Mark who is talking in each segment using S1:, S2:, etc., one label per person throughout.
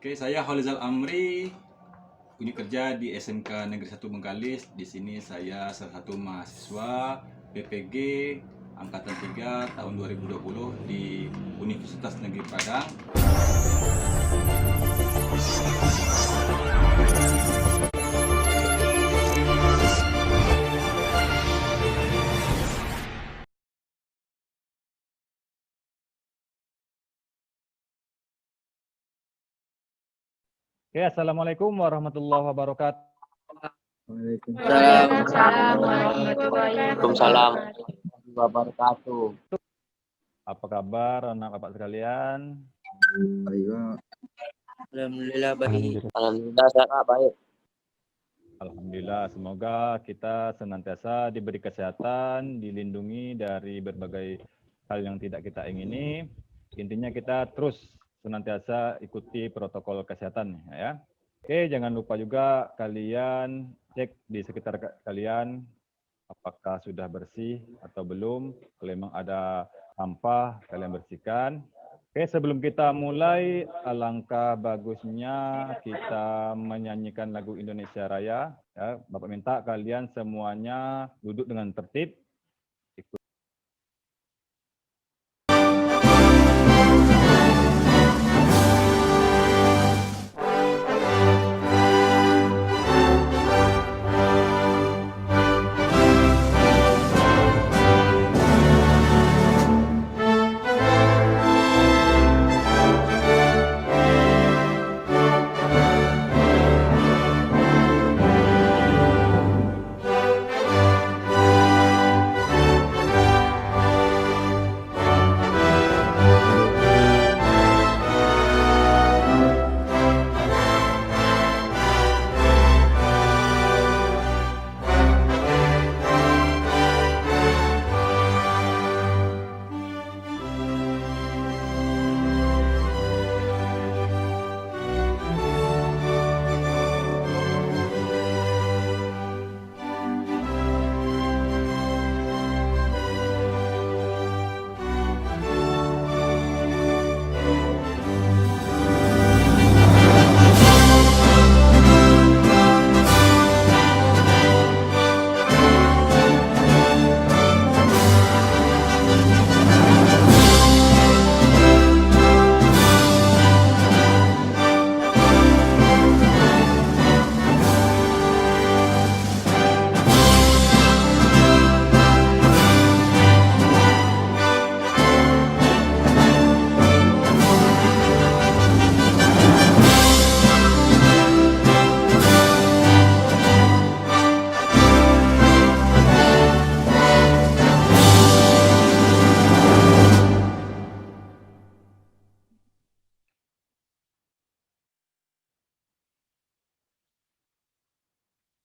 S1: Oke, saya Holizal Amri, unit kerja di SMK Negeri 1 Bengkalis. Di sini saya salah satu mahasiswa PPG Angkatan 3 tahun 2020 di Universitas Negeri Padang.
S2: Oke, Assalamualaikum warahmatullahi wabarakatuh.
S3: Waalaikumsalam warahmatullahi wabarakatuh.
S2: Apa kabar anak bapak sekalian?
S3: Alhamdulillah baik. Alhamdulillah sangat baik.
S2: Alhamdulillah, semoga kita senantiasa diberi kesehatan, dilindungi dari berbagai hal yang tidak kita ingini. Intinya kita terus senantiasa ikuti protokol kesehatan ya. Oke, jangan lupa juga kalian cek di sekitar kalian apakah sudah bersih atau belum. Kalau memang ada sampah, kalian bersihkan. Oke, sebelum kita mulai, alangkah bagusnya kita menyanyikan lagu Indonesia Raya. Ya, Bapak minta kalian semuanya duduk dengan tertib.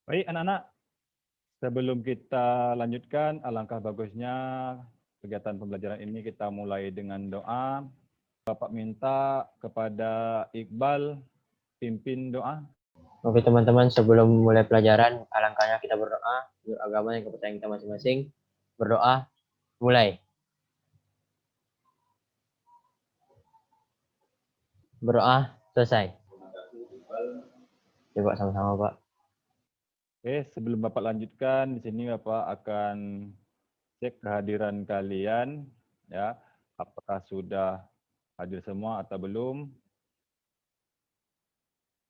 S2: Baik anak-anak, sebelum kita lanjutkan, alangkah bagusnya kegiatan pembelajaran ini kita mulai dengan doa. Bapak minta kepada Iqbal pimpin doa.
S3: Oke teman-teman, sebelum mulai pelajaran, alangkahnya kita berdoa, menurut agama yang kepercayaan kita masing-masing. Berdoa, mulai. Berdoa, selesai. Coba sama-sama Pak.
S2: Oke, sebelum Bapak lanjutkan, di sini Bapak akan cek kehadiran kalian, ya, apakah sudah hadir semua atau belum.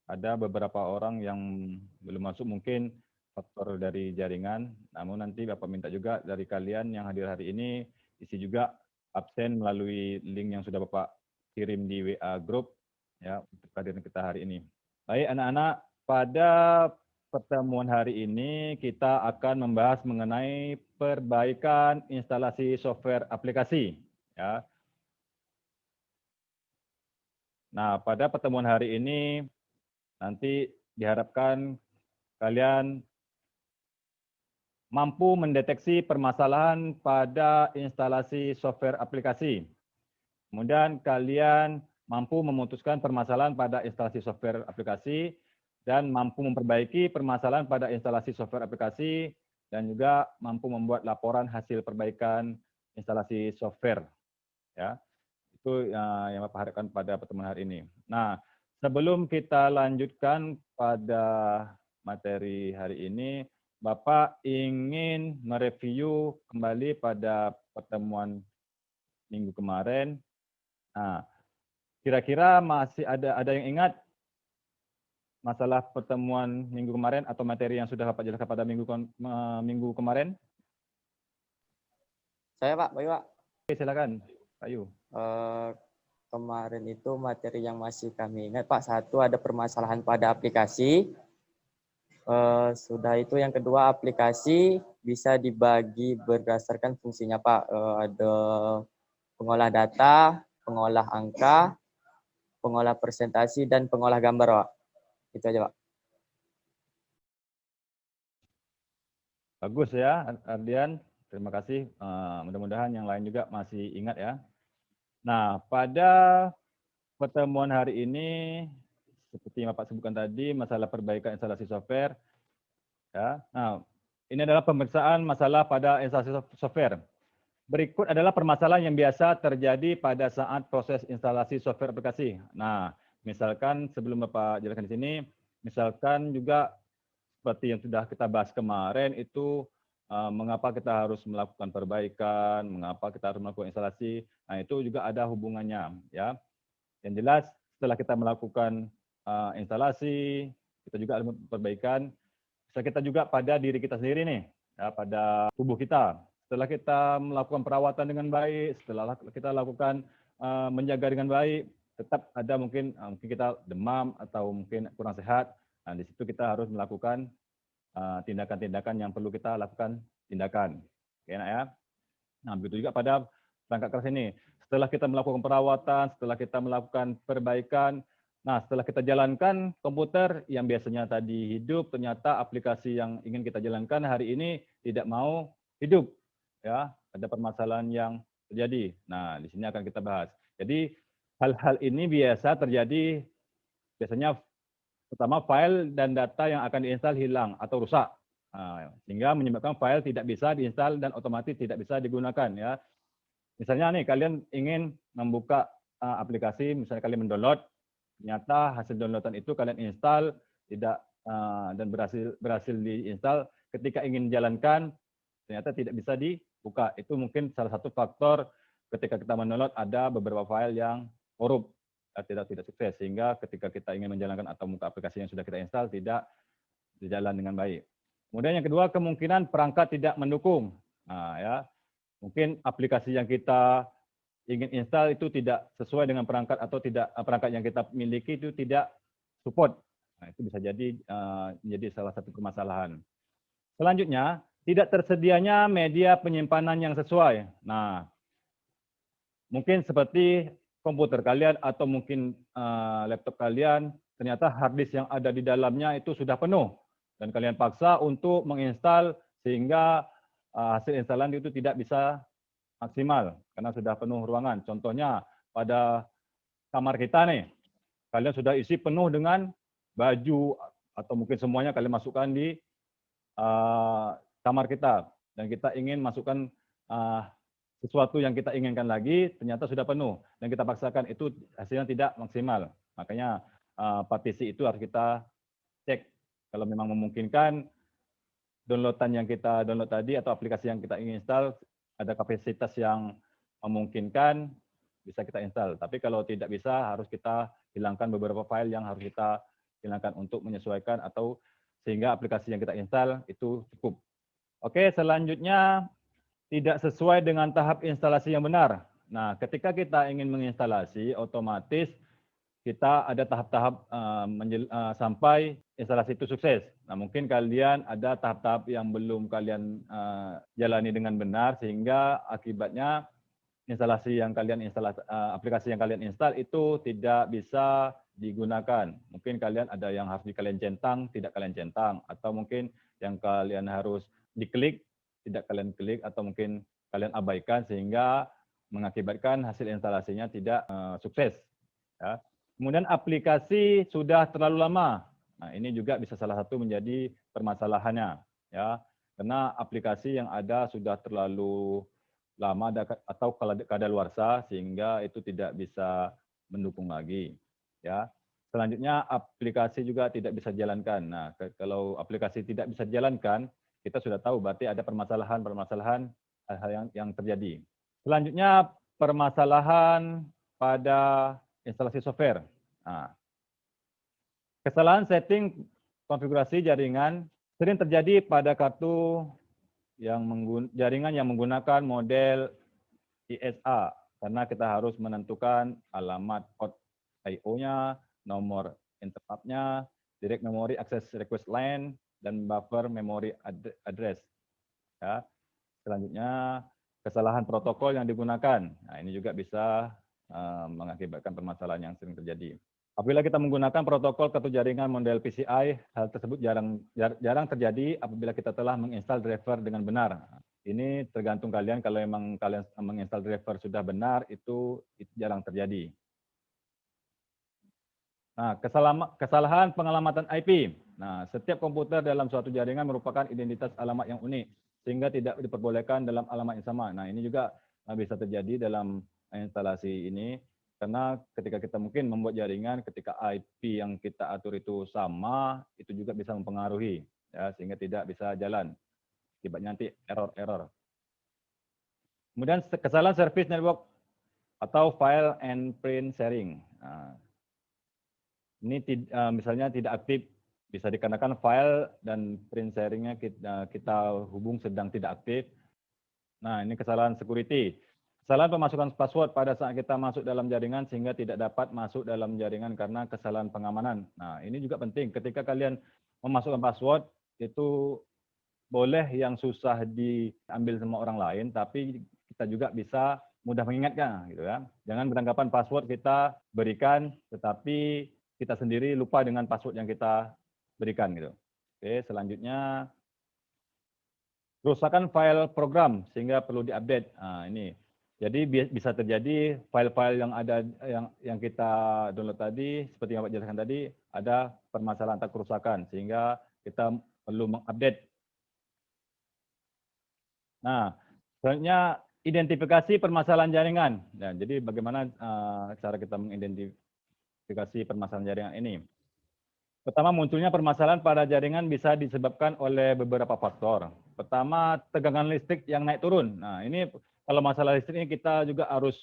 S2: Ada beberapa orang yang belum masuk, mungkin faktor dari jaringan, namun nanti Bapak minta juga dari kalian yang hadir hari ini, isi juga absen melalui link yang sudah Bapak kirim di WA Group, ya, untuk kehadiran kita hari ini. Baik anak-anak, pada pertemuan hari ini kita akan membahas mengenai perbaikan instalasi software aplikasi. Ya. Nah, pada pertemuan hari ini nanti diharapkan kalian mampu mendeteksi permasalahan pada instalasi software aplikasi. Kemudian kalian mampu memutuskan permasalahan pada instalasi software aplikasi dan mampu memperbaiki permasalahan pada instalasi software aplikasi dan juga mampu membuat laporan hasil perbaikan instalasi software. Ya, itu yang Bapak harapkan pada pertemuan hari ini. Nah, sebelum kita lanjutkan pada materi hari ini, Bapak ingin mereview kembali pada pertemuan minggu kemarin. Nah, kira-kira masih ada yang ingat masalah pertemuan minggu kemarin atau materi yang sudah Bapak jelaskan pada minggu kemarin?
S4: Saya Pak, Bayu Pak.
S2: Oke, silakan, Pak Yu.
S4: Kemarin itu materi yang masih kami ingat Pak, satu ada permasalahan pada aplikasi. Sudah itu yang kedua, aplikasi bisa dibagi berdasarkan fungsinya Pak. Ada pengolah data, pengolah angka, pengolah presentasi, dan pengolah gambar Pak. Itu aja Pak.
S2: Bagus ya, Ardian. Terima kasih. Mudah-mudahan yang lain juga masih ingat ya. Nah, pada pertemuan hari ini, seperti yang Bapak sebutkan tadi, masalah perbaikan instalasi software. Ya. Nah, ini adalah pemeriksaan masalah pada instalasi software. Berikut adalah permasalahan yang biasa terjadi pada saat proses instalasi software aplikasi. Nah, misalkan sebelum Bapak jelaskan di sini, misalkan juga seperti yang sudah kita bahas kemarin itu mengapa kita harus melakukan perbaikan, mengapa kita harus melakukan instalasi. Nah, itu juga ada hubungannya ya. Yang jelas setelah kita melakukan instalasi, kita juga ada perbaikan, bisa kita juga pada diri kita sendiri nih, ya, pada tubuh kita. Setelah kita melakukan perawatan dengan baik, setelah kita lakukan menjaga dengan baik, tetap ada mungkin kita demam atau mungkin kurang sehat. Nah, di situ kita harus melakukan tindakan-tindakan yang perlu kita lakukan tindakan. Oke, ya. Nah, begitu juga pada perangkat keras ini. Setelah kita melakukan perawatan, setelah kita melakukan perbaikan, nah setelah kita jalankan komputer yang biasanya tadi hidup, ternyata aplikasi yang ingin kita jalankan hari ini tidak mau hidup. Ya, ada permasalahan yang terjadi. Nah, di sini akan kita bahas. Jadi hal-hal ini biasa terjadi, biasanya pertama file dan data yang akan diinstal hilang atau rusak, sehingga menyebabkan file tidak bisa diinstal dan otomatis tidak bisa digunakan. Ya, misalnya nih kalian ingin membuka aplikasi, misalnya kalian mendownload, ternyata hasil downloadan itu kalian install tidak dan berhasil diinstal. Ketika ingin jalankan, ternyata tidak bisa dibuka. Itu mungkin salah satu faktor ketika kita mendownload ada beberapa file yang korup. Tidak sukses, sehingga ketika kita ingin menjalankan atau membuka aplikasi yang sudah kita install tidak berjalan dengan baik. Kemudian yang kedua, kemungkinan perangkat tidak mendukung. Nah, ya, mungkin aplikasi yang kita ingin install itu tidak sesuai dengan perangkat atau tidak perangkat yang kita miliki itu tidak support. Nah, itu bisa jadi menjadi salah satu permasalahan. Selanjutnya, tidak tersedianya media penyimpanan yang sesuai. Nah, mungkin seperti komputer kalian atau mungkin laptop kalian, ternyata hard disk yang ada di dalamnya itu sudah penuh dan kalian paksa untuk menginstal sehingga hasil instalan itu tidak bisa maksimal karena sudah penuh ruangan. Contohnya pada kamar kita nih, kalian sudah isi penuh dengan baju atau mungkin semuanya kalian masukkan di kamar kita dan kita ingin masukkan sesuatu yang kita inginkan lagi ternyata sudah penuh dan kita paksakan, itu hasilnya tidak maksimal. Makanya partisi itu harus kita cek. Kalau memang memungkinkan downloadan yang kita download tadi atau aplikasi yang kita ingin install ada kapasitas yang memungkinkan, bisa kita install. Tapi kalau tidak bisa, harus kita hilangkan beberapa file yang harus kita hilangkan untuk menyesuaikan atau sehingga aplikasi yang kita install itu cukup. Oke, selanjutnya tidak sesuai dengan tahap instalasi yang benar. Nah, ketika kita ingin menginstalasi, otomatis kita ada tahap-tahap sampai instalasi itu sukses. Nah, mungkin kalian ada tahap-tahap yang belum kalian jalani dengan benar, sehingga akibatnya instalasi yang kalian aplikasi yang kalian install itu tidak bisa digunakan. Mungkin kalian ada yang harus kalian centang, tidak kalian centang, atau mungkin yang kalian harus diklik, tidak kalian klik, atau mungkin kalian abaikan sehingga mengakibatkan hasil instalasinya tidak sukses. Ya. Kemudian aplikasi sudah terlalu lama. Nah, ini juga bisa salah satu menjadi permasalahannya, ya. Karena aplikasi yang ada sudah terlalu lama atau kadaluarsa sehingga itu tidak bisa mendukung lagi, ya. Selanjutnya aplikasi juga tidak bisa dijalankan. Nah, kalau aplikasi tidak bisa dijalankan, kita sudah tahu berarti ada permasalahan hal-hal yang terjadi. Selanjutnya permasalahan pada instalasi software. Nah, kesalahan setting konfigurasi jaringan sering terjadi pada kartu jaringan yang menggunakan model ISA karena kita harus menentukan alamat port I/O-nya, nomor interrupt-nya, direct memory access request line, dan buffer memory address. Ya. Selanjutnya, kesalahan protokol yang digunakan. Nah, ini juga bisa mengakibatkan permasalahan yang sering terjadi. Apabila kita menggunakan protokol kartu jaringan model PCI, hal tersebut jarang terjadi apabila kita telah menginstal driver dengan benar. Ini tergantung kalian, kalau memang kalian menginstal driver sudah benar, itu jarang terjadi. Nah, kesalahan pengalamatan IP. Nah, setiap komputer dalam suatu jaringan merupakan identitas alamat yang unik, sehingga tidak diperbolehkan dalam alamat yang sama. Nah, ini juga bisa terjadi dalam instalasi ini, karena ketika kita mungkin membuat jaringan, ketika IP yang kita atur itu sama, itu juga bisa mempengaruhi, ya, sehingga tidak bisa jalan. Akibatnya nanti error. Kemudian kesalahan service network atau file and print sharing. Nah, ini misalnya tidak aktif, bisa dikarenakan file dan print sharingnya kita hubung sedang tidak aktif. Nah, ini kesalahan security. Kesalahan pemasukan password pada saat kita masuk dalam jaringan sehingga tidak dapat masuk dalam jaringan karena kesalahan pengamanan. Nah, ini juga penting. Ketika kalian memasukkan password, itu boleh yang susah diambil sama orang lain, tapi kita juga bisa mudah mengingatnya, gitu ya. Jangan beranggapan password kita berikan, tetapi kita sendiri lupa dengan password yang kita berikan, gitu. Oke, selanjutnya kerusakan file program sehingga perlu diupdate. Nah, ini. Jadi bisa terjadi file-file yang ada yang kita download tadi, seperti yang Pak jelaskan tadi, ada permasalahan atau kerusakan sehingga kita perlu mengupdate. Nah, selanjutnya identifikasi permasalahan jaringan. Nah, jadi bagaimana cara kita mengidentifikasi permasalahan jaringan ini? Pertama, munculnya permasalahan pada jaringan bisa disebabkan oleh beberapa faktor. Pertama, tegangan listrik yang naik turun. Nah, ini kalau masalah listrik ini kita juga harus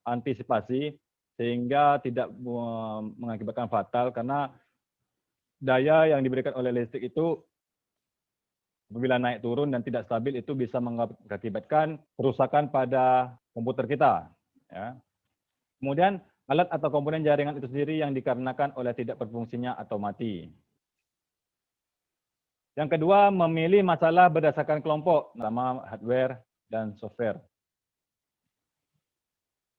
S2: antisipasi sehingga tidak mengakibatkan fatal, karena daya yang diberikan oleh listrik itu apabila naik turun dan tidak stabil itu bisa mengakibatkan kerusakan pada komputer kita. Ya. Kemudian alat atau komponen jaringan itu sendiri yang dikarenakan oleh tidak berfungsinya atau mati. Yang kedua, memilih masalah berdasarkan kelompok, nama hardware dan software.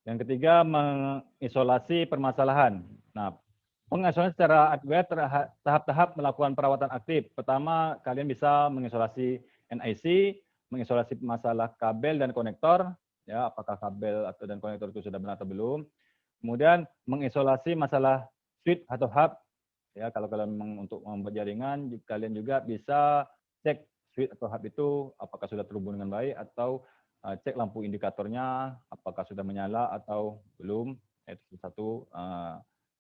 S2: Yang ketiga, mengisolasi permasalahan. Nah, pengisolasi secara hardware tahap-tahap melakukan perawatan aktif. Pertama, kalian bisa mengisolasi NIC, mengisolasi masalah kabel dan konektor, ya, apakah kabel dan konektor itu sudah benar atau belum. Kemudian mengisolasi masalah switch atau hub, ya, kalau kalian memang untuk membuat jaringan, kalian juga bisa cek switch atau hub itu apakah sudah terhubung dengan baik, atau cek lampu indikatornya apakah sudah menyala atau belum. Itu satu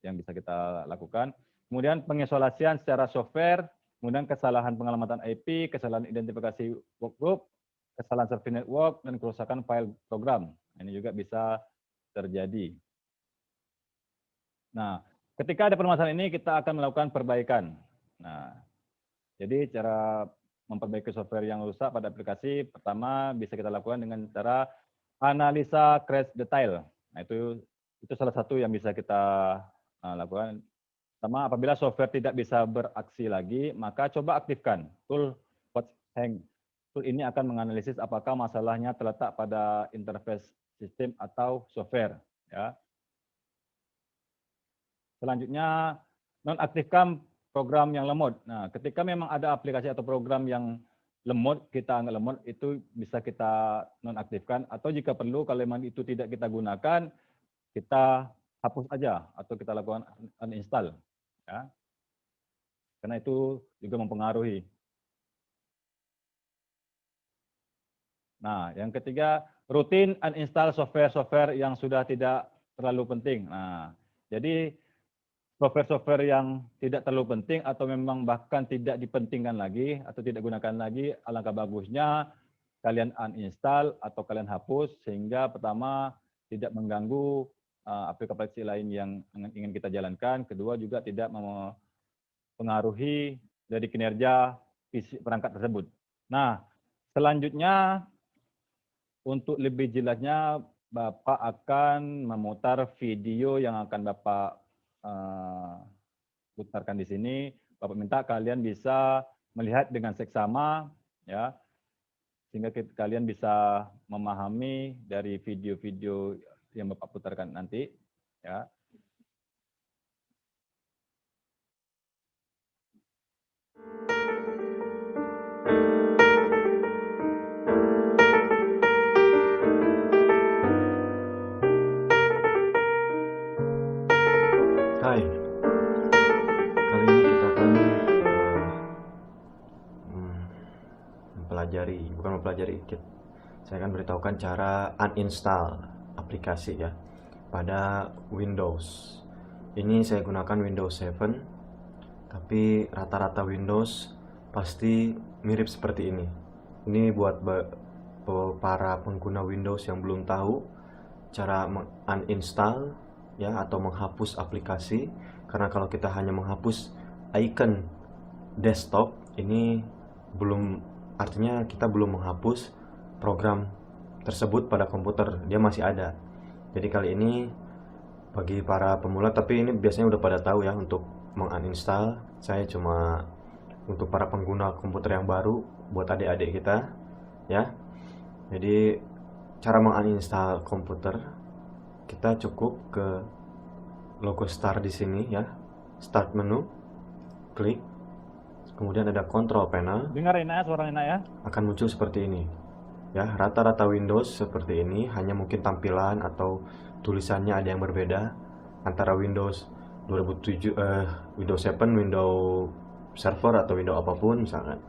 S2: yang bisa kita lakukan. Kemudian pengisolasian secara software, kemudian kesalahan pengalamatan IP, kesalahan identifikasi workgroup, kesalahan service network, dan kerusakan file program. Ini juga bisa terjadi. Nah, ketika ada permasalahan ini, kita akan melakukan perbaikan. Nah, jadi cara memperbaiki software yang rusak pada aplikasi, pertama bisa kita lakukan dengan cara analisa crash detail. Nah, itu salah satu yang bisa kita lakukan. Pertama, apabila software tidak bisa beraksi lagi, maka coba aktifkan tool watch hang. Tool ini akan menganalisis apakah masalahnya terletak pada interface sistem atau software. Ya. Selanjutnya, nonaktifkan program yang lemot. Nah, ketika memang ada aplikasi atau program yang lemot, kita anggap lemot, itu bisa kita nonaktifkan. Atau jika perlu, kalau memang itu tidak kita gunakan, kita hapus aja atau kita lakukan uninstall. Ya. Karena itu juga mempengaruhi. Nah, yang ketiga, rutin uninstall software-software yang sudah tidak terlalu penting. Nah, jadi software-software yang tidak terlalu penting atau memang bahkan tidak dipentingkan lagi atau tidak gunakan lagi, alangkah bagusnya kalian uninstall atau kalian hapus sehingga pertama tidak mengganggu aplikasi lain yang ingin kita jalankan, kedua juga tidak mempengaruhi dari kinerja perangkat tersebut. Nah, selanjutnya untuk lebih jelasnya Bapak akan memutar video yang akan Bapak putarkan di sini. Bapak minta kalian bisa melihat dengan seksama, ya, sehingga kalian bisa memahami dari video-video yang Bapak putarkan nanti, ya.
S5: Hai, kali ini kita akan saya akan beritahukan cara uninstall aplikasi ya pada Windows. Ini saya gunakan Windows 7, tapi rata-rata Windows pasti mirip seperti ini. Ini buat para pengguna Windows yang belum tahu cara uninstall ya atau menghapus aplikasi, karena kalau kita hanya menghapus icon desktop ini artinya kita belum menghapus program tersebut pada komputer, dia masih ada. Jadi kali ini bagi para pemula, tapi ini biasanya udah pada tahu ya untuk menguninstall. Saya cuma untuk para pengguna komputer yang baru, buat adik-adik kita ya. Jadi cara menguninstall komputer, kita cukup ke logo start di sini ya, start menu, klik, kemudian ada control panel.
S2: Dengar enak ya, suara enak ya.
S5: Akan muncul seperti ini ya, rata-rata Windows seperti ini, hanya mungkin tampilan atau tulisannya ada yang berbeda antara Windows 2007, Windows 7, Windows Server atau Windows apapun, misalkan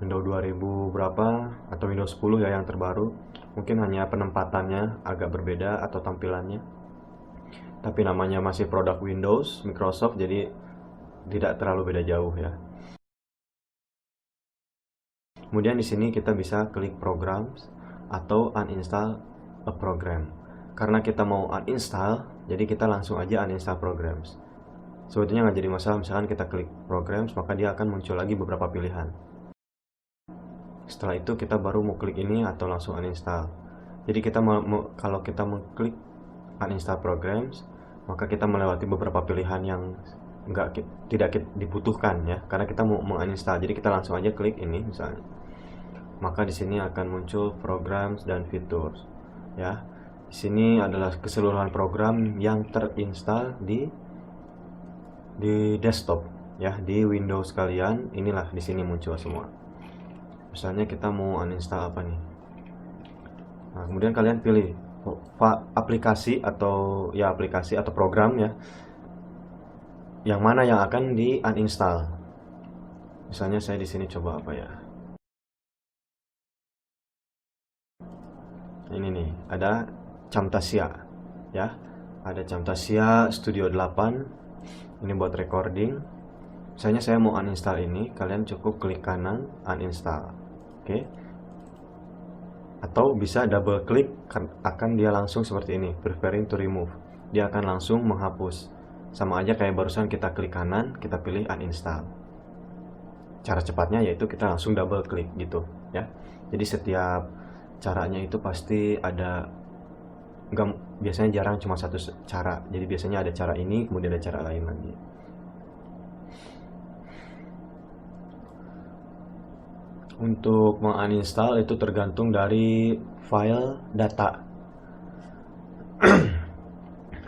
S5: Windows 2000 berapa atau Windows 10 ya yang terbaru, mungkin hanya penempatannya agak berbeda atau tampilannya, tapi namanya masih produk Windows Microsoft, jadi tidak terlalu beda jauh ya. Kemudian di sini kita bisa klik programs atau uninstall a program. Karena kita mau uninstall, jadi kita langsung aja uninstall programs. Sebetulnya nggak jadi masalah, misalkan kita klik programs, maka dia akan muncul lagi beberapa pilihan. Setelah itu kita baru mau klik ini atau langsung uninstall. Jadi kita kalau kita mengklik uninstall programs, maka kita melewati beberapa pilihan yang tidak dibutuhkan ya, karena kita mau menguninstall. Jadi kita langsung aja klik ini misalnya. Maka di sini akan muncul programs dan features ya. Di sini adalah keseluruhan program yang terinstall di desktop ya, di Windows kalian. Inilah di sini muncul semua. Misalnya kita mau uninstall apa nih. Nah, kemudian kalian pilih aplikasi atau program ya, yang mana yang akan di uninstall. Misalnya saya di sini coba apa ya. Ini nih, ada Camtasia ya. Ada Camtasia Studio 8. Ini buat recording. Misalnya saya mau uninstall ini, kalian cukup klik kanan uninstall. Oke. Atau bisa double klik, akan dia langsung seperti ini, preferring to remove. Dia akan langsung menghapus. Sama aja kayak barusan kita klik kanan, kita pilih uninstall. Cara cepatnya yaitu kita langsung double klik gitu ya. Jadi setiap caranya itu pasti ada, biasanya jarang cuma satu cara. Jadi biasanya ada cara ini, kemudian ada cara lain lagi. Untuk menguninstall itu tergantung dari file data.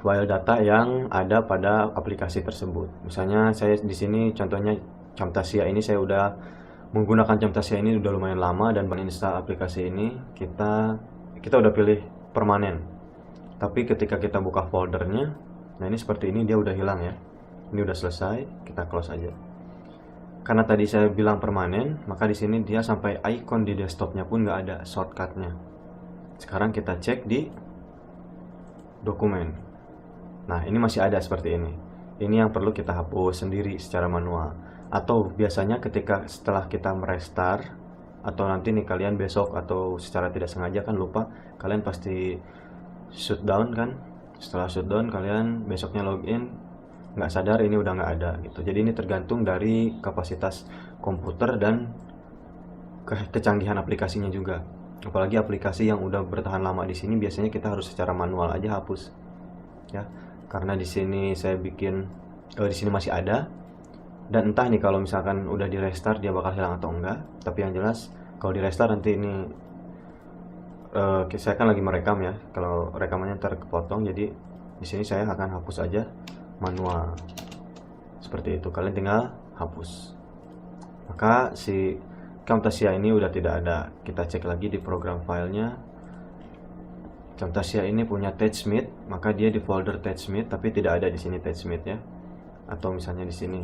S5: File data yang ada pada aplikasi tersebut. Misalnya saya di sini contohnya Camtasia ini, saya udah menggunakan Camtasia ini udah lumayan lama, dan menginstal aplikasi ini kita udah pilih permanen. Tapi ketika kita buka foldernya, nah ini seperti ini, dia udah hilang ya. Ini udah selesai, kita close aja. Karena tadi saya bilang permanen, maka di sini dia sampai icon di desktopnya pun nggak ada shortcutnya. Sekarang kita cek di dokumen. Nah ini masih ada seperti ini. Ini yang perlu kita hapus sendiri secara manual. Atau biasanya setelah kita merestart, atau nanti nih kalian besok atau secara tidak sengaja kan lupa, kalian pasti shutdown kan. Setelah shutdown kalian besoknya login, nggak sadar ini udah nggak ada gitu. Jadi ini tergantung dari kapasitas komputer dan kecanggihan aplikasinya juga. Apalagi aplikasi yang udah bertahan lama di sini biasanya kita harus secara manual aja hapus ya. Karena di sini saya bikin di sini masih ada, dan entah nih kalau misalkan udah di restart dia bakal hilang atau enggak. Tapi yang jelas kalau di restart nanti ini saya kan lagi merekam ya. Kalau rekamannya ntar kepotong, jadi di sini saya akan hapus aja manual. Seperti itu, kalian tinggal hapus. Maka si Camtasia ini udah tidak ada. Kita cek lagi di program filenya. Camtasia ini punya TouchSmith, maka dia di folder TouchSmith, tapi tidak ada di sini TouchSmith ya. Atau misalnya di sini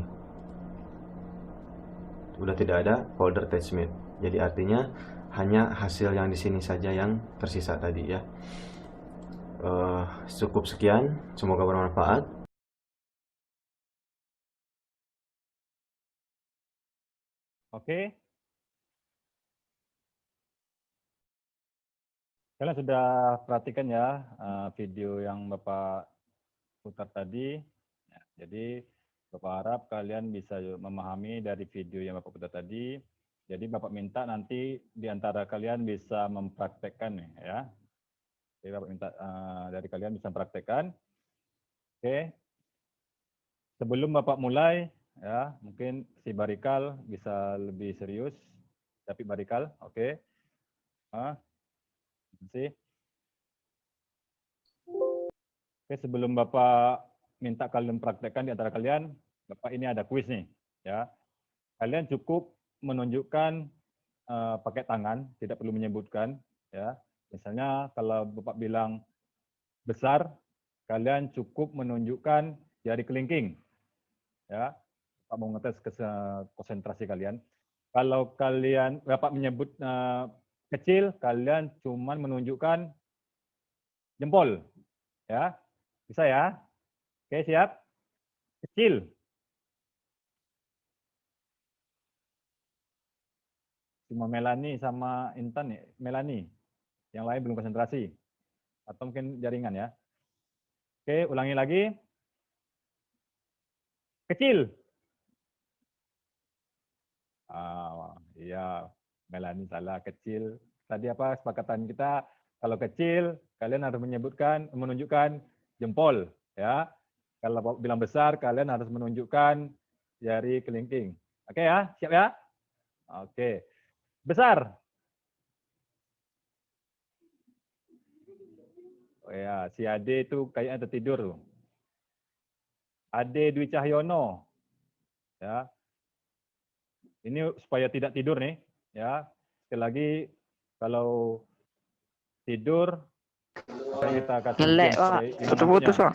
S5: udah tidak ada folder TouchSmith. Jadi artinya hanya hasil yang di sini saja yang tersisa tadi ya. Cukup sekian, semoga bermanfaat.
S2: Oke. Kalian sudah perhatikan ya video yang Bapak putar tadi. Ya, jadi Bapak harap kalian bisa memahami dari video yang Bapak putar tadi. Jadi Bapak minta nanti di antara kalian bisa mempraktekkan ya. Jadi Bapak minta dari kalian bisa mempraktekkan. Oke. Sebelum Bapak mulai ya, mungkin si Barikal bisa lebih serius. Tapi Barikal, oke. Terima kasih. Oke, sebelum Bapak minta kalian praktekkan di antara kalian, Bapak ini ada kuis nih, ya. Kalian cukup menunjukkan pakai tangan, tidak perlu menyebutkan, ya. Misalnya kalau Bapak bilang besar, kalian cukup menunjukkan jari kelingking, ya. Bapak mau ngetes konsentrasi kalian. Kalau kalian Bapak menyebut kecil, kalian cuman menunjukkan jempol, ya. Bisa ya? Oke, siap? Kecil. Cuma Melani sama Intan ya, Melani. Yang lain belum konsentrasi. Atau mungkin jaringan ya. Oke, ulangi lagi. Kecil. Iya, Melani salah, kecil. Tadi apa kesepakatan kita? Kalau kecil, kalian harus menunjukkan jempol, ya. Kalau bilang besar, kalian harus menunjukkan jari kelingking. Oke ya, siap ya? Oke. Besar. Oh ya, si Ade itu kayaknya tertidur tuh. Ade Dwi Cahyono. Ya. Ini supaya tidak tidur nih, ya. Sekali lagi kalau tidur kita kasih
S6: Ngelek, Pak. Putus-putus, Pak.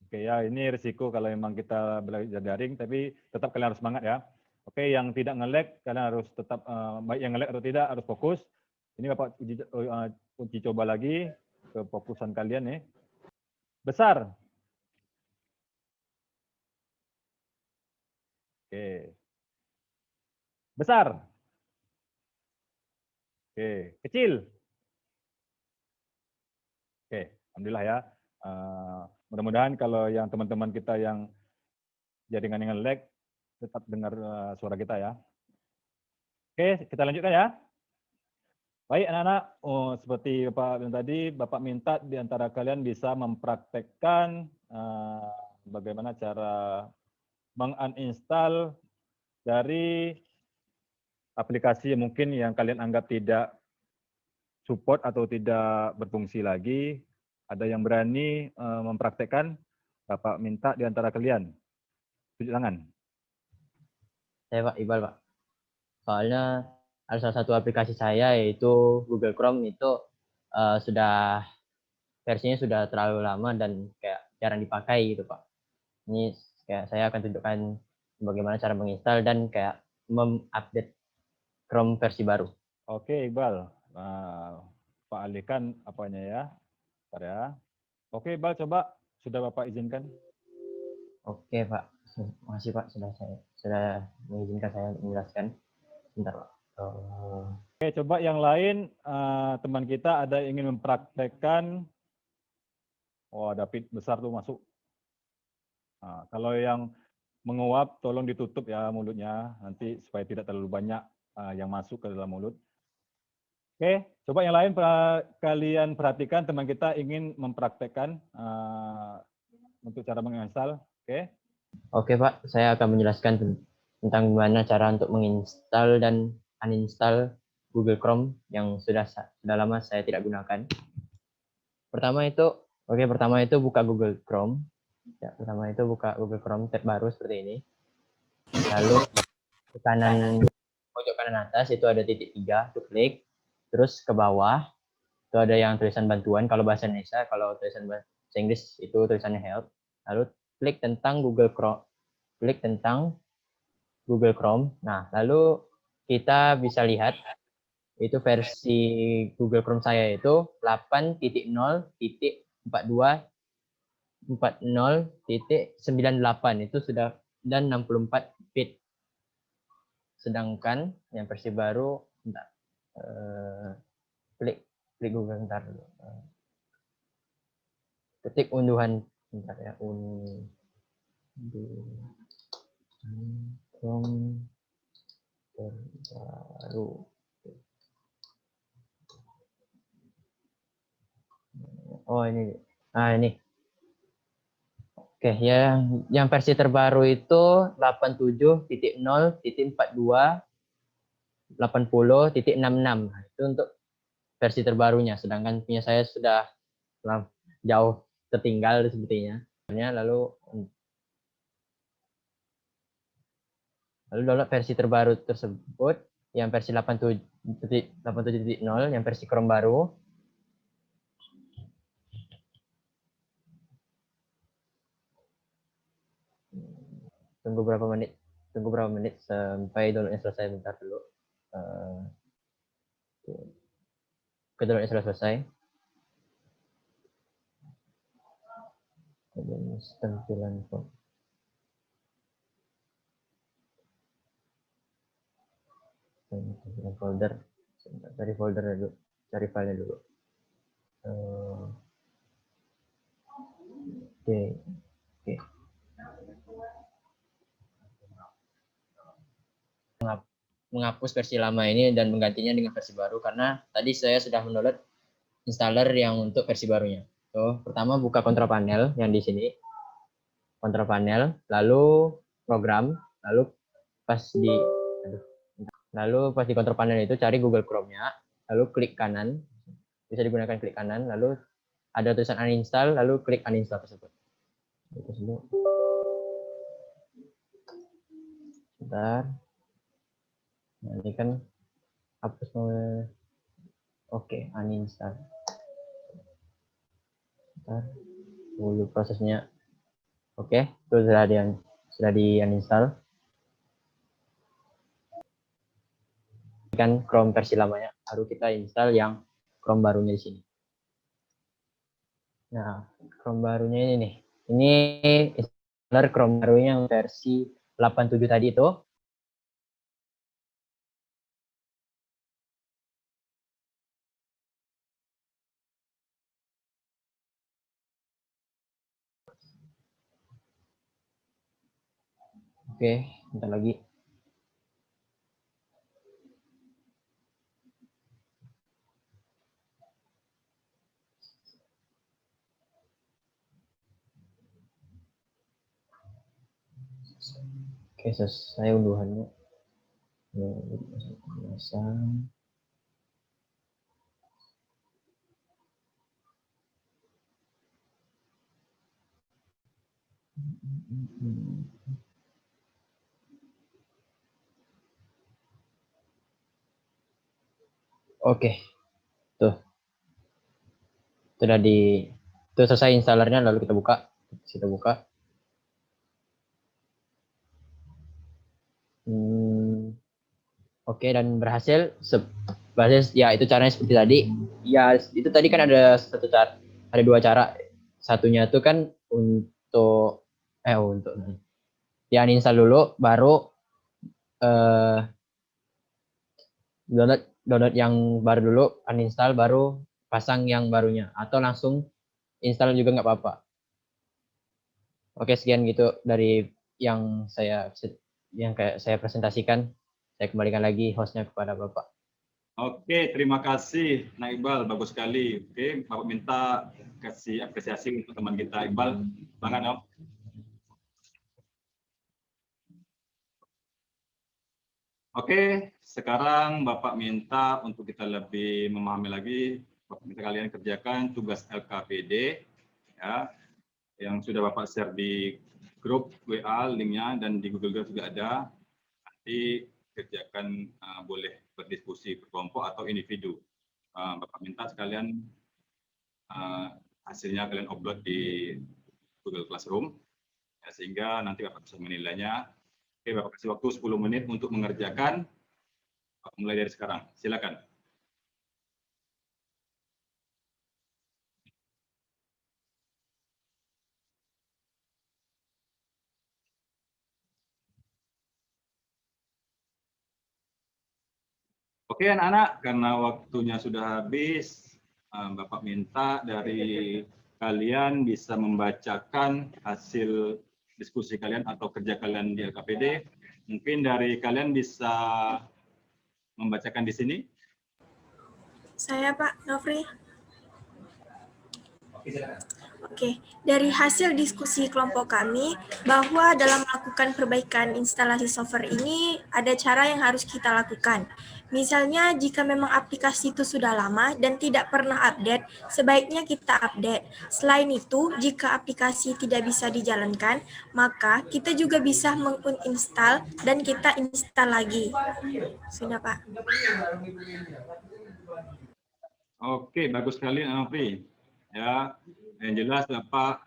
S2: Oke ya, ini risiko kalau memang kita belajar daring, tapi tetap kalian harus semangat ya. Oke, yang tidak nge-lag kalian harus tetap baik yang nge-lag atau tidak harus fokus. Ini Bapak uji coba lagi kefokusan kalian nih. Besar. Oke. Besar. Oke, kecil. Oke, alhamdulillah ya. Mudah-mudahan kalau yang teman-teman kita yang jaringan yang lag tetap dengar suara kita ya. Oke, kita lanjutkan ya. Baik anak-anak, seperti Bapak bilang tadi, Bapak minta di antara kalian bisa mempraktekkan bagaimana cara menguninstall dari aplikasi yang mungkin yang kalian anggap tidak support atau tidak berfungsi lagi. Ada yang berani mempraktekkan? Bapak minta di antara kalian. Tunjuk tangan.
S3: Saya Pak Iqbal Pak. Soalnya ada salah satu aplikasi saya yaitu Google Chrome itu sudah versinya sudah terlalu lama dan kayak jarang dipakai gitu Pak. Ini kayak saya akan tunjukkan bagaimana cara menginstal dan kayak mengupdate Chrome versi baru.
S2: Oke Iqbal, Pak alihkan apanya ya. Bentar ya. Oke Iqbal, coba sudah Bapak izinkan.
S3: Oke, Pak. Makasih, Pak, sudah mengizinkan saya untuk menjelaskan. Bentar, Pak.
S2: Oke, coba yang lain teman kita ada yang ingin mempraktekkan. Oh, ada pit besar tuh masuk. Nah, kalau yang menguap, tolong ditutup ya mulutnya nanti supaya tidak terlalu banyak yang masuk ke dalam mulut. Oke, coba yang lain kalian perhatikan teman kita ingin mempraktekkan untuk cara menginstal. Oke.
S3: Oke, Pak. Saya akan menjelaskan tentang bagaimana cara untuk menginstal dan uninstall Google Chrome yang sudah lama saya tidak gunakan. Pertama itu buka Google Chrome. Ya, pertama itu buka Google Chrome tab baru seperti ini. Lalu ke kanan, pojok kanan atas itu ada titik 3, itu klik. Terus ke bawah itu ada yang tulisan bantuan kalau bahasa Indonesia, kalau tulisan bahasa Inggris itu tulisannya help. Lalu klik tentang Google Chrome. Nah, lalu kita bisa lihat itu versi Google Chrome saya itu 8.0.40.98 itu sudah dan 64 bit. Sedangkan yang versi baru klik Google ntar dulu. Ketik unduhan bentar ya, Chrome terbaru. Oh ini, ini. Oke ya, yang versi terbaru itu 87.0.42.80.66. Itu untuk versi terbarunya. Sedangkan punya saya sudah jauh tertinggal sepertinya. Lalu download versi terbaru tersebut, yang versi 87.0, yang versi Chrome baru. Tunggu berapa menit sampai downloadnya selesai. Bentar dulu. Downloadnya sudah selesai. Tampilan folder. Cari folder dulu. Cari filenya dulu. Oke. Menghapus versi lama ini dan menggantinya dengan versi baru karena tadi saya sudah mendownload installer yang untuk versi barunya. Pertama buka control panel yang di sini. Control panel, lalu program, lalu pas di control panel itu cari Google Chrome-nya, lalu klik kanan. Bisa digunakan klik kanan, lalu ada tulisan uninstall, lalu klik uninstall tersebut. Bentar. Nah, ini kan hapus. Oke, uninstall. Bentar. Dulu prosesnya. Oke, itu sudah di uninstall. Kan Chrome versi lamanya, baru kita install yang Chrome barunya di sini. Nah, Chrome barunya ini nih. Ini installer Chrome barunya yang versi 87 tadi itu. Oke, bentar lagi. Oke, selesai unduhannya. Oke, tuh sudah itu selesai installernya, lalu kita buka. Oke, dan berhasil. Ya itu caranya seperti tadi. Ya itu tadi kan ada dua cara. Satunya itu kan untuk di uninstall dulu, baru download yang baru dulu, uninstall baru pasang yang barunya, atau langsung install juga nggak apa-apa. Oke, sekian gitu dari yang kayak saya presentasikan. Saya kembalikan lagi hostnya kepada Bapak.
S1: Oke, terima kasih Nak Iqbal, bagus sekali. Oke, Bapak minta kasih apresiasi untuk teman kita Iqbal. Semangat dong. Oke, sekarang Bapak minta untuk kita lebih memahami lagi, Bapak minta kalian kerjakan tugas LKPD ya, yang sudah Bapak share di grup WA linknya dan di Google Drive juga ada. Nanti kerjakan, boleh berdiskusi berkelompok atau individu. Bapak minta sekalian hasilnya kalian upload di Google Classroom ya, sehingga nanti Bapak bisa menilainya. Oke, Bapak kasih waktu 10 menit untuk mengerjakan. Mulai dari sekarang, silakan. Oke anak-anak, karena waktunya sudah habis, Bapak minta dari kalian bisa membacakan hasil diskusi kalian atau kerja kalian di LKPD. Mungkin dari kalian bisa membacakan di sini.
S7: Saya Pak Nofri. Oke, dari hasil diskusi kelompok kami bahwa dalam melakukan perbaikan instalasi software ini ada cara yang harus kita lakukan. Misalnya jika memang aplikasi itu sudah lama dan tidak pernah update, sebaiknya kita update. Selain itu, jika aplikasi tidak bisa dijalankan, maka kita juga bisa menguninstall dan kita install lagi. Sudah Pak.
S1: Oke, bagus sekali Nofri. Ya, yang jelas Bapak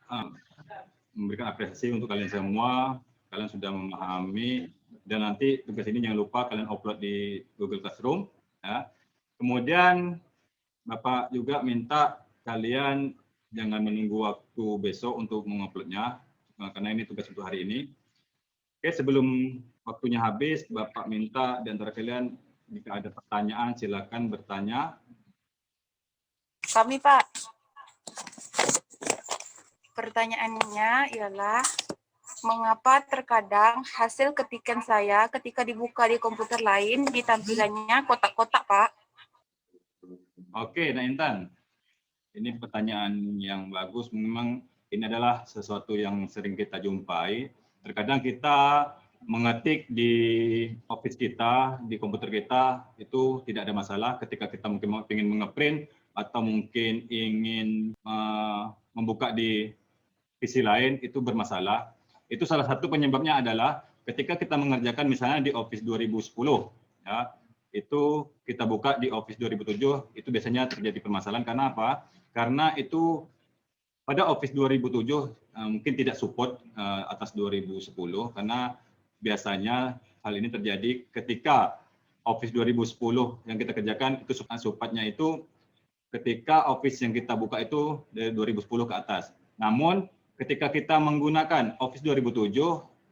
S1: memberikan apresiasi untuk kalian semua. Kalian sudah memahami dan nanti tugas ini jangan lupa kalian upload di Google Classroom. Ya. Kemudian Bapak juga minta kalian jangan menunggu waktu besok untuk menguploadnya karena ini tugas untuk hari ini. Oke, sebelum waktunya habis, Bapak minta di antara kalian jika ada pertanyaan silakan bertanya.
S8: Kami Pak. Pertanyaannya ialah mengapa terkadang hasil ketikan saya ketika dibuka di komputer lain di tampilannya kotak-kotak, Pak?
S1: Oke, Nak Intan. Ini pertanyaan yang bagus. Memang ini adalah sesuatu yang sering kita jumpai. Terkadang kita mengetik di office kita, di komputer kita, itu tidak ada masalah ketika kita mungkin ingin mengeprint atau mungkin ingin membuka di PC lain, itu bermasalah. Itu salah satu penyebabnya adalah ketika kita mengerjakan misalnya di Office 2010, ya, itu kita buka di Office 2007, itu biasanya terjadi permasalahan. Karena apa? Karena itu pada Office 2007 mungkin tidak support atas 2010, karena biasanya hal ini terjadi ketika Office 2010 yang kita kerjakan itu supportnya itu ketika Office yang kita buka itu dari 2010 ke atas. Namun ketika kita menggunakan Office 2007,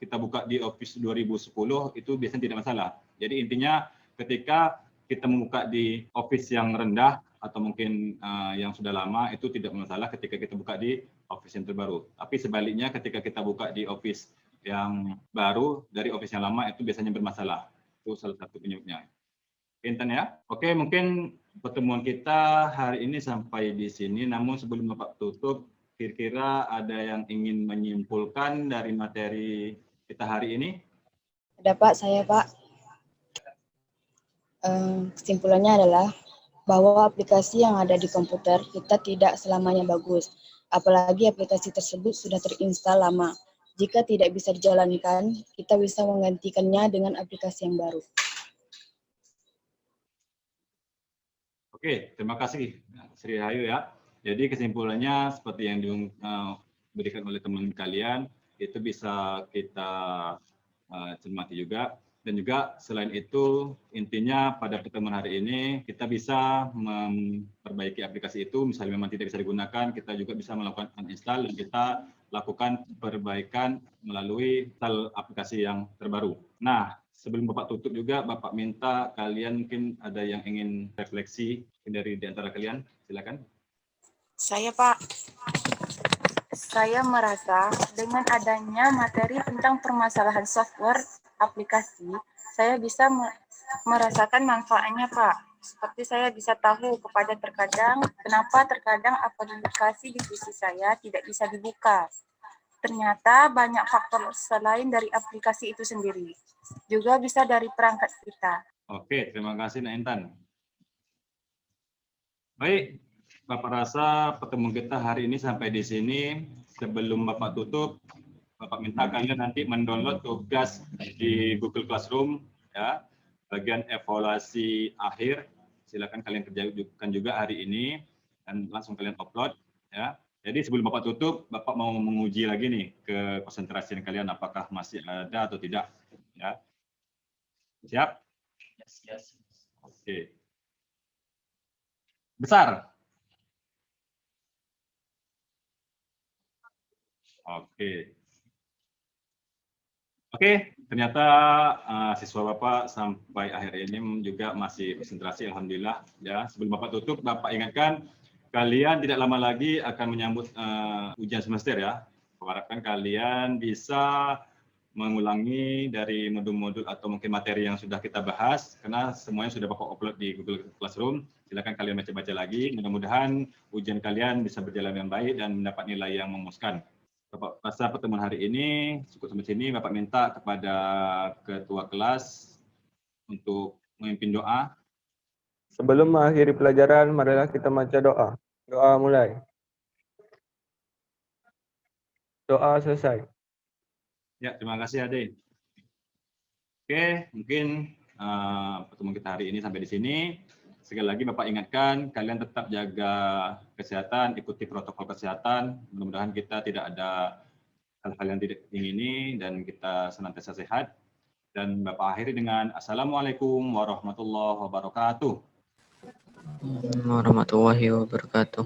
S1: kita buka di Office 2010, itu biasanya tidak masalah. Jadi intinya ketika kita membuka di Office yang rendah atau mungkin yang sudah lama, itu tidak masalah ketika kita buka di Office yang terbaru. Tapi sebaliknya ketika kita buka di Office yang baru, dari Office yang lama, itu biasanya bermasalah. Itu salah satu penyebabnya. Intan ya. Oke, mungkin pertemuan kita hari ini sampai di sini. Namun sebelum Bapak tutup, kira-kira ada yang ingin menyimpulkan dari materi kita hari ini?
S9: Ada Pak, saya Pak. Kesimpulannya adalah bahwa aplikasi yang ada di komputer kita tidak selamanya bagus. Apalagi aplikasi tersebut sudah terinstal lama. Jika tidak bisa dijalankan, kita bisa menggantikannya dengan aplikasi yang baru.
S1: Oke, terima kasih Sri Rahayu ya. Jadi kesimpulannya seperti yang diberikan oleh teman kalian, itu bisa kita cermati juga. Dan juga selain itu, intinya pada pertemuan hari ini kita bisa memperbaiki aplikasi itu. Misalnya memang tidak bisa digunakan, kita juga bisa melakukan uninstall dan kita lakukan perbaikan melalui aplikasi yang terbaru. Nah, sebelum Bapak tutup juga, Bapak minta kalian mungkin ada yang ingin refleksi dari di antara kalian. Silakan.
S8: Saya, Pak. Saya merasa dengan adanya materi tentang permasalahan software aplikasi, saya bisa merasakan manfaatnya, Pak. Seperti saya bisa tahu kenapa terkadang aplikasi di PC saya tidak bisa dibuka. Ternyata banyak faktor selain dari aplikasi itu sendiri. Juga bisa dari perangkat kita.
S1: Oke, terima kasih Nak Intan. Baik, Bapak rasa pertemuan kita hari ini sampai di sini. Sebelum Bapak tutup, Bapak minta kalian nanti mendownload tugas di Google Classroom, ya, bagian evaluasi akhir. Silakan kalian kerjakan juga hari ini dan langsung kalian upload, ya. Jadi sebelum Bapak tutup, Bapak mau menguji lagi nih ke konsentrasi kalian apakah masih ada atau tidak, ya. Siap? Yes. Oke. Besar. Oke. Oke, ternyata siswa Bapak sampai akhir ini juga masih konsentrasi, alhamdulillah. Ya, sebelum Bapak tutup, Bapak ingatkan kalian tidak lama lagi akan menyambut ujian semester ya. Harapkan kalian bisa mengulangi dari modul-modul atau mungkin materi yang sudah kita bahas, karena semuanya sudah Bapak upload di Google Classroom. Silakan kalian baca-baca lagi. Mudah-mudahan ujian kalian bisa berjalan dengan baik dan mendapat nilai yang memuaskan. Bapak rasa pertemuan hari ini cukup sampai sini. Bapak minta kepada ketua kelas untuk memimpin doa.
S6: Sebelum mengakhiri pelajaran, marilah kita baca doa. Doa mulai. Doa selesai.
S1: Ya, terima kasih Ade. Oke, mungkin pertemuan kita hari ini sampai di sini. Sekali lagi Bapak ingatkan, kalian tetap jaga kesehatan, ikuti protokol kesehatan. Mudah-mudahan kita tidak ada hal-hal yang tidak ingini dan kita senantiasa sehat. Dan Bapak akhiri dengan Assalamualaikum warahmatullahi wabarakatuh.
S3: Warahmatullahi wabarakatuh.